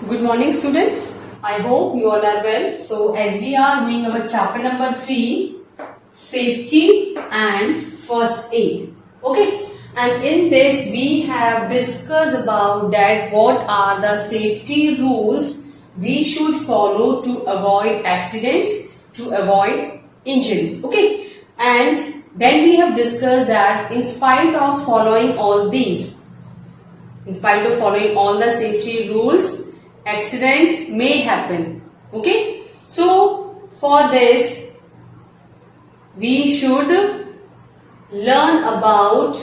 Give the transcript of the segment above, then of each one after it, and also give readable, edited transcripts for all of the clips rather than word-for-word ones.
Good morning, students. I hope you all are well. So, as we are doing our chapter number 3, safety and first aid. Okay, and in this we have discussed about that what are the safety rules we should follow to avoid accidents, to avoid injuries. Okay, and then we have discussed that in spite of following all these, in spite of following all the safety rules, accidents may happen. Okay, so for this we should learn about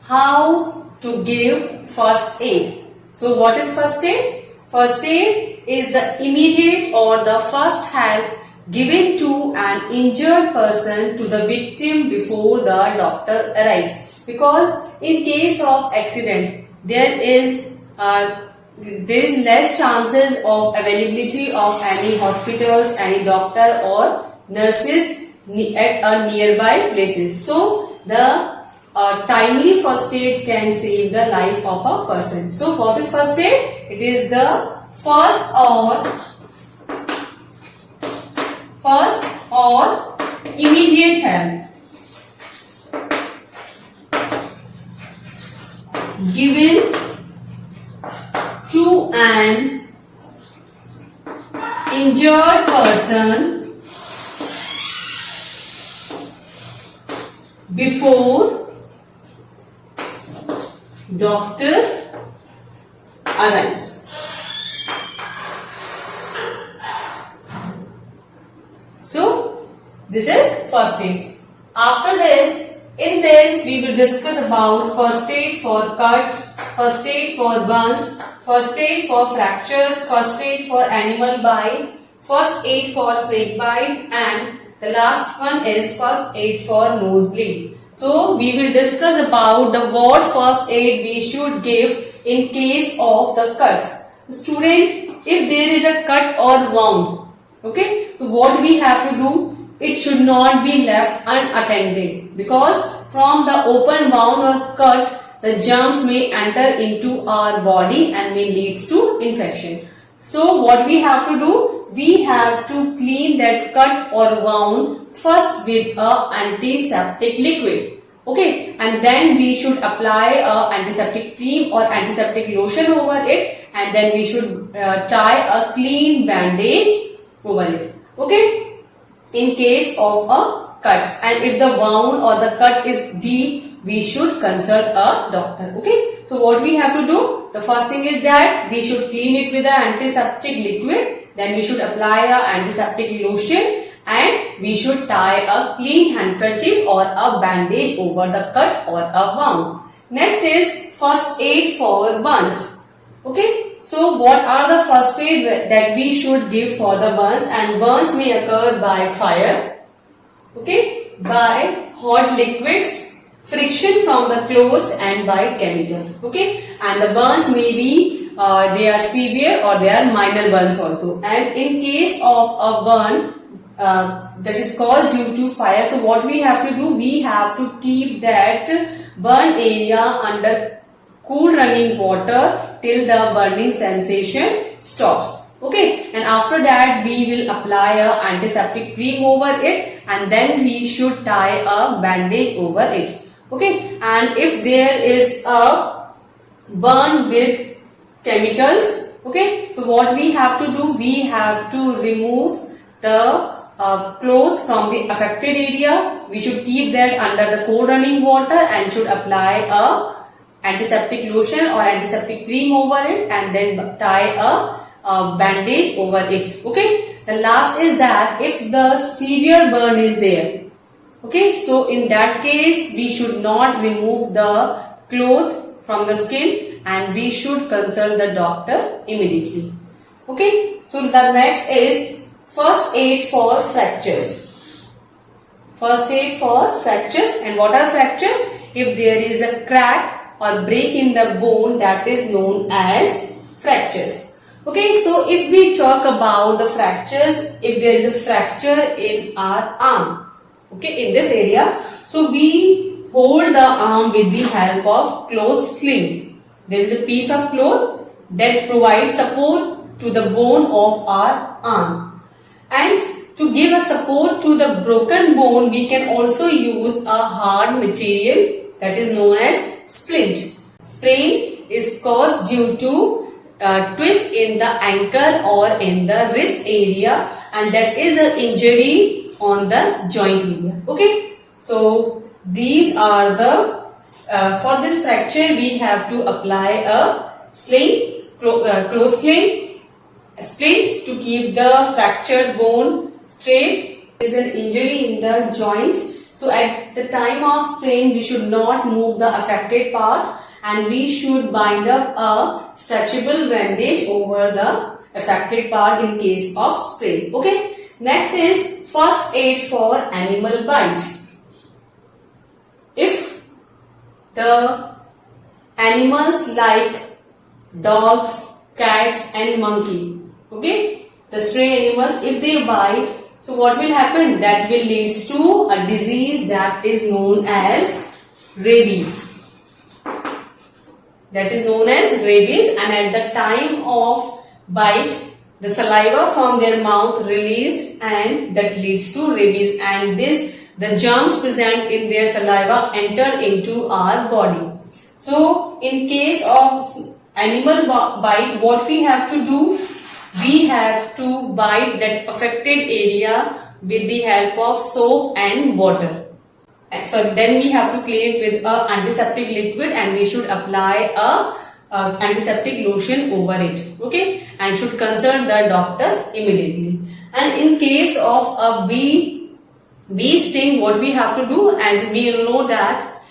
how to give first aid. So what is first aid? First aid is the immediate or the first help given to an injured person to the victim before the doctor arrives. Because in case of accident, there is less chances of availability of any hospitals, any doctor or nurses at a nearby places. So the timely first aid can save the life of a person. So what is first aid? It is the first or immediate help given to an injured person before doctor arrives. So this is first aid. After this, in this we will discuss about first aid for cuts, first aid for burns, first aid for fractures, first aid for animal bite, first aid for snake bite, and the last one is first aid for nosebleed. So we will discuss about the what first aid we should give in case of the cuts. Student, if there is a cut or wound, okay, so what we have to do? It should not be left unattended, because from the open wound or cut, the germs may enter into our body and may leads to infection. So what we have to do? We have to clean that cut or wound first with a antiseptic liquid. Okay, and then we should apply a antiseptic cream or antiseptic lotion over it, and then we should tie a clean bandage over it. Okay, in case of a cuts, and if the wound or the cut is deep, we should consult a doctor. Okay, so what we have to do? The first thing is that we should clean it with an antiseptic liquid, then we should apply a antiseptic lotion, and we should tie a clean handkerchief or a bandage over the cut or a wound. Next is first aid for burns. Okay, so what are the first aid that we should give for the burns? And burns may occur by fire, okay, by hot liquids, friction from the clothes, and by chemicals. Okay, and the burns may be they are severe or they are minor burns also. And in case of a burn that is caused due to fire, so what we have to do? We have to keep that burn area under cool running water till the burning sensation stops. Okay, and after that we will apply a antiseptic cream over it, and then we should tie a bandage over it. Okay, and if there is a burn with chemicals, okay, so what we have to do? We have to remove the cloth from the affected area. We should keep that under the cold running water and should apply a antiseptic lotion or antiseptic cream over it, and then tie a bandage over it. Okay, the last is that if the severe burn is there, okay, so in that case we should not remove the cloth from the skin and we should consult the doctor immediately. Okay, so the next is first aid for fractures. First aid for fractures. And what are fractures? If there is a crack or break in the bone, that is known as fractures. Okay, so if we talk about the fractures, if there is a fracture in our arm, okay, in this area, so we hold the arm with the help of cloth sling. There is a piece of cloth that provides support to the bone of our arm. And to give a support to the broken bone, we can also use a hard material that is known as splint. Sprain is caused due to twist in the ankle or in the wrist area, and that is an injury on the joint area. Okay, so these are the for this fracture we have to apply a sling, cloth sling, a splint to keep the fractured bone straight. There is an injury in the joint, so at the time of sprain we should not move the affected part, and we should bind up a stretchable bandage over the affected part in case of sprain. Okay, next is first aid for animal bite. If the animals like dogs, cats and monkey, okay, the stray animals, if they bite, so what will happen? That will lead to a disease that is known as rabies. That is known as rabies, and at the time of bite, the saliva from their mouth released, and that leads to rabies, and the germs present in their saliva enter into our body. So in case of animal bite, what we have to do? We have to bite that affected area with the help of soap and water. So then we have to clean it with a antiseptic liquid, and we should apply a antiseptic lotion over it. Okay, and should consult the doctor immediately. And in case of a bee sting, what we have to do? As we know that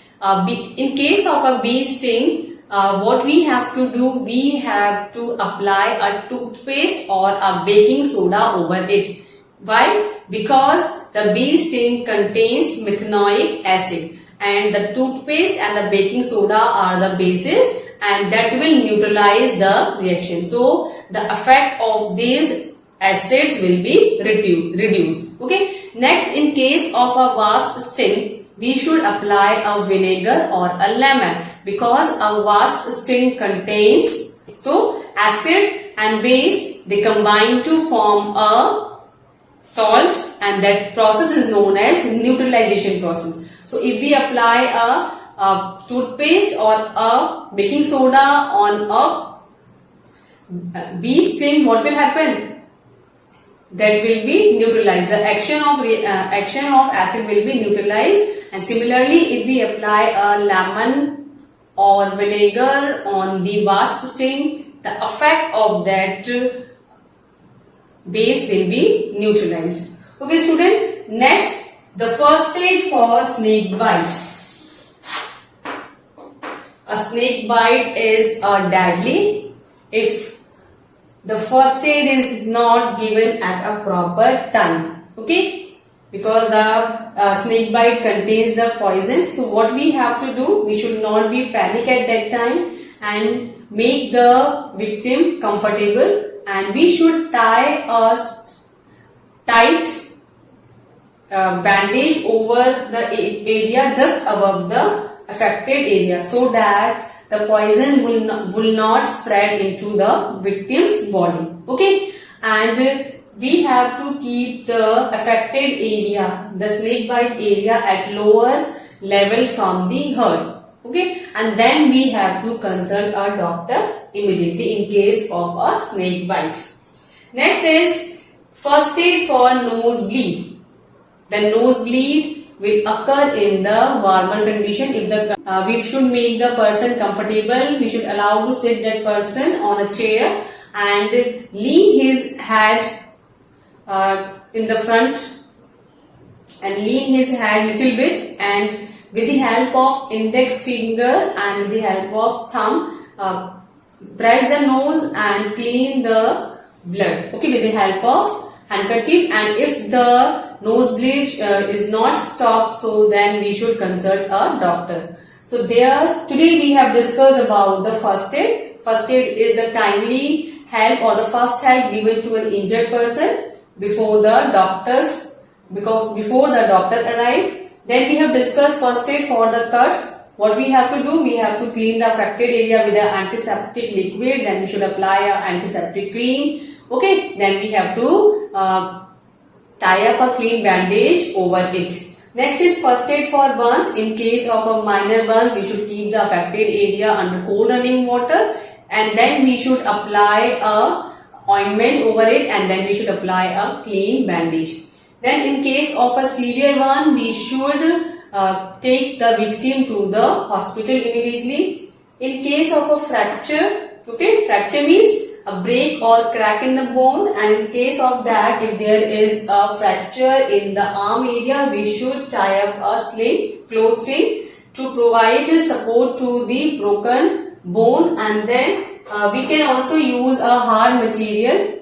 in case of a bee sting, what we have to do? We have to apply a toothpaste or a baking soda over it. Why? Because the bee sting contains methanoic acid, and the toothpaste and the baking soda are the bases, and that will neutralize the reaction. So the effect of these acids will be reduced. Okay. Next, in case of a wasp sting, we should apply a vinegar or a lemon, because a wasp sting contains acid and base, they combine to form a salt, and that process is known as neutralization process. So if we apply a toothpaste or a baking soda on a bee sting, what will happen? That will be neutralized. The action of acid will be neutralized. And similarly, if we apply a lemon or vinegar on the wasp sting, the effect of that base will be neutralized. Okay, student. Next, the first aid for snake bite. A snake bite is deadly if the first aid is not given at a proper time. Okay, because the snake bite contains the poison. So what we have to do? We should not be panic at that time, and make the victim comfortable, and we should tie a tight bandage over the area just above the affected area, so that the poison will not spread into the victim's body. Okay, and we have to keep the affected area, the snake bite area, at lower level from the herd. Okay, and then we have to consult our doctor immediately in case of a snake bite. Next is first aid for nosebleed. The nosebleed will occur in the normal condition. If we should make the person comfortable, we should allow to sit that person on a chair and lean his head in the front, and lean his head little bit, and with the help of index finger and with the help of thumb, press the nose and clean the blood. Okay, with the help of handkerchief. And if the nosebleed is not stopped, so then we should consult a doctor. So today we have discussed about the first aid. First aid is the timely help or the first help given to an injured person before the doctor arrive. Then we have discussed first aid for the cuts, what we have to do? We have to clean the affected area with an antiseptic liquid. Then we should apply an antiseptic cream. Okay. Then we have to tie up a clean bandage over it. Next is first aid for burns. In case of a minor burns, we should keep the affected area under cold running water, and then we should apply a ointment over it, and then we should apply a clean bandage. Then in case of a severe one, we should take the victim to the hospital immediately. In case of a fracture, okay, fracture means a break or crack in the bone, and in case of that, if there is a fracture in the arm area, we should tie up a sling, cloth sling, to provide support to the broken bone, and then we can also use a hard material,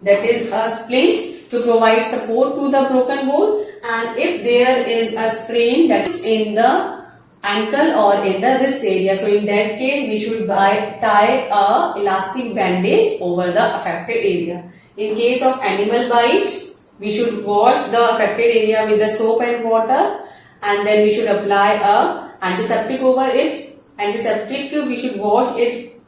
that is a splint, to provide support to the broken bone. And if there is a sprain that's in the ankle or in the wrist area, so in that case we should tie a elastic bandage over the affected area. In case of animal bite, we should wash the affected area with the soap and water, and then we should apply a antiseptic over it. Antiseptic, we should wash it,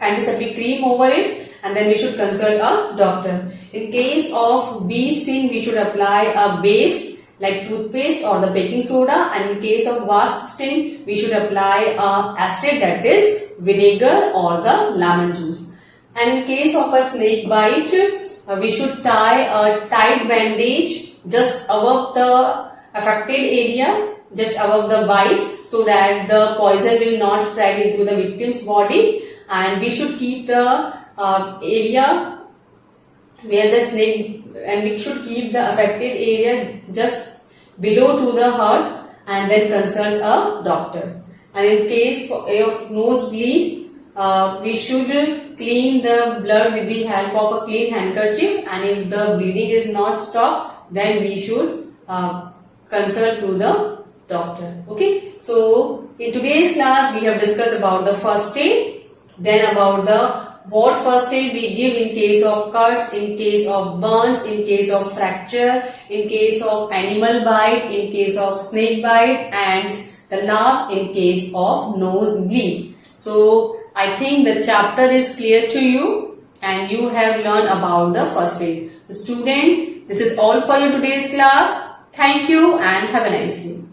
antiseptic cream over it, and then we should consult a doctor. In case of bee sting, we should apply a base like toothpaste or the baking soda, and in case of wasp sting, we should apply a acid, that is vinegar or the lemon juice. And in case of a snake bite, we should tie a tight bandage just above the affected area, just above the bite, so that the poison will not spread into the victim's body. And we should keep the area where the snake, and we should keep the affected area just below to the heart, and then consult a doctor. And in case of nosebleed, we should clean the blood with the help of a clean handkerchief, and if the bleeding is not stopped, then we should consult to the doctor. Okay, so in today's class we have discussed about the first aid, then about the what first aid we give in case of cuts, in case of burns, in case of fracture, in case of animal bite, in case of snake bite, and the last in case of nosebleed. So I think the chapter is clear to you and you have learned about the first aid. So student, this is all for you today's class. Thank you and have a nice day.